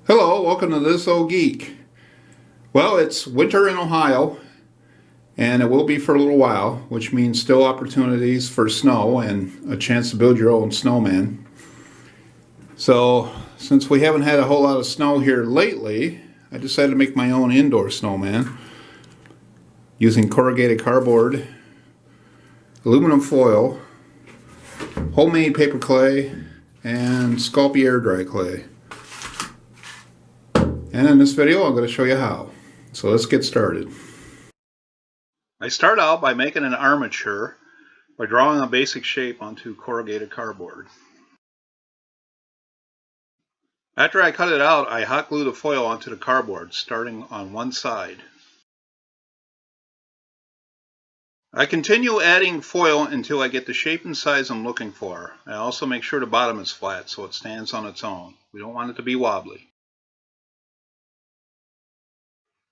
Hello, welcome to This Old Geek. Well, it's winter in Ohio, and it will be for a little while, which means still opportunities for snow and a chance to build your own snowman. So, since we haven't had a whole lot of snow here lately, I decided to make my own indoor snowman using corrugated cardboard, aluminum foil, homemade paper clay, and Sculpey air dry clay. And in this video, I'm going to show you how. So let's get started. I start out by making an armature by drawing a basic shape onto corrugated cardboard. After I cut it out, I hot glue the foil onto the cardboard, starting on one side. I continue adding foil until I get the shape and size I'm looking for. I also make sure the bottom is flat so it stands on its own. We don't want it to be wobbly.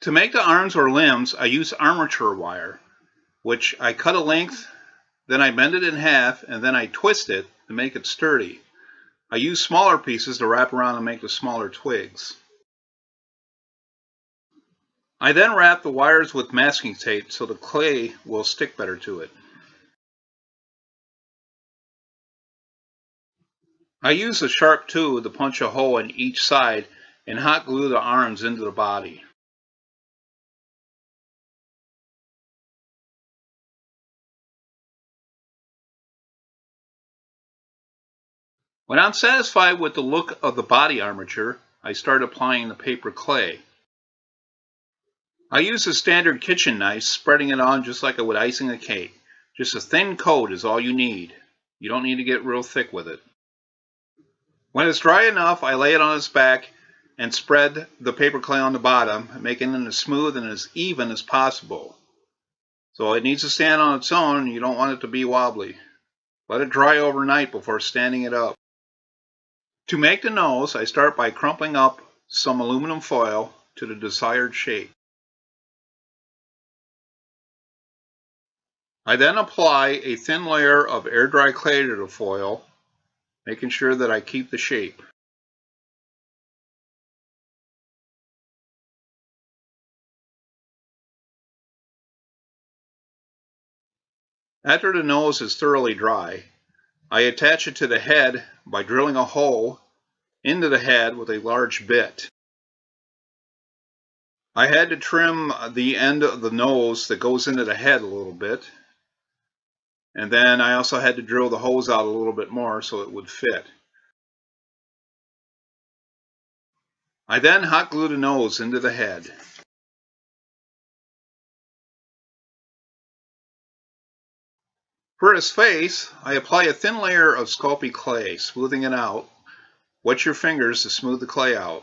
To make the arms or limbs, I use armature wire, which I cut a length, then I bend it in half, and then I twist it to make it sturdy. I use smaller pieces to wrap around and make the smaller twigs. I then wrap the wires with masking tape so the clay will stick better to it. I use a sharp tool to punch a hole in each side and hot glue the arms into the body. When I'm satisfied with the look of the body armature, I start applying the paper clay. I use a standard kitchen knife, spreading it on just like I would icing a cake. Just a thin coat is all you need. You don't need to get real thick with it. When it's dry enough, I lay it on its back and spread the paper clay on the bottom, making it as smooth and as even as possible. So it needs to stand on its own, and you don't want it to be wobbly. Let it dry overnight before standing it up. To make the nose, I start by crumpling up some aluminum foil to the desired shape. I then apply a thin layer of air dry clay to the foil, making sure that I keep the shape. After the nose is thoroughly dry, I attach it to the head by drilling a hole into the head with a large bit. I had to trim the end of the nose that goes into the head a little bit, and then I also had to drill the hose out a little bit more so it would fit. I then hot glue the nose into the head. For his face, I apply a thin layer of Sculpey clay, smoothing it out. Wet your fingers to smooth the clay out.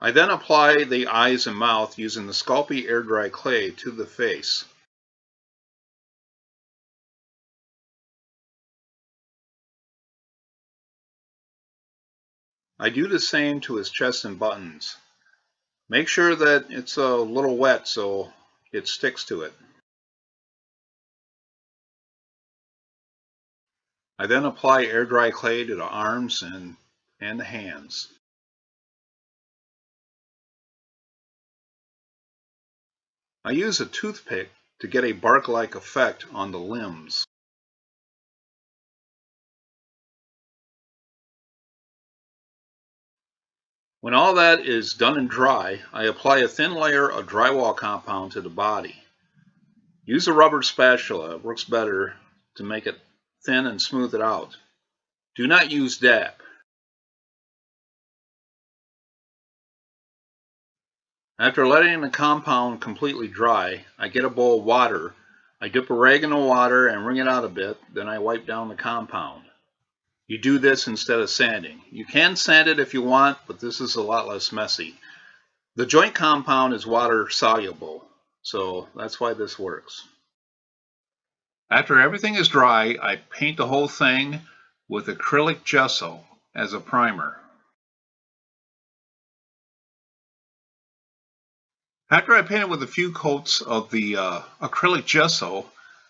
I then apply the eyes and mouth using the Sculpey air dry clay to the face. I do the same to his chest and buttons. Make sure that it's a little wet so it sticks to it. I then apply air dry clay to the arms and the hands. I use a toothpick to get a bark-like effect on the limbs. When all that is done and dry, I apply a thin layer of drywall compound to the body. Use a rubber spatula, it works better to make it thin and smooth it out. Do not use DAP. After letting the compound completely dry, I get a bowl of water. I dip a rag in the water and wring it out a bit, then I wipe down the compound. You do this instead of sanding. You can sand it if you want, but this is a lot less messy. The joint compound is water soluble, so that's why this works. After everything is dry, I paint the whole thing with acrylic gesso as a primer. After I paint it with a few coats of the acrylic gesso,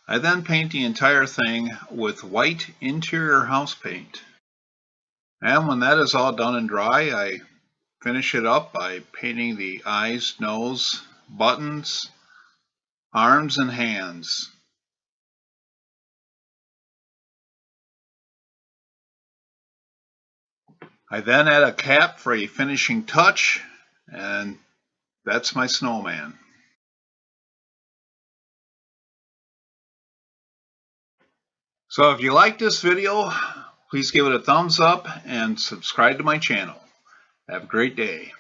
I then paint the entire thing with white interior house paint. And when that is all done and dry, I finish it up by painting the eyes, nose, buttons, arms, and hands. I then add a cap for a finishing touch, and that's my snowman. So if you like this video, please give it a thumbs up and subscribe to my channel. Have a great day.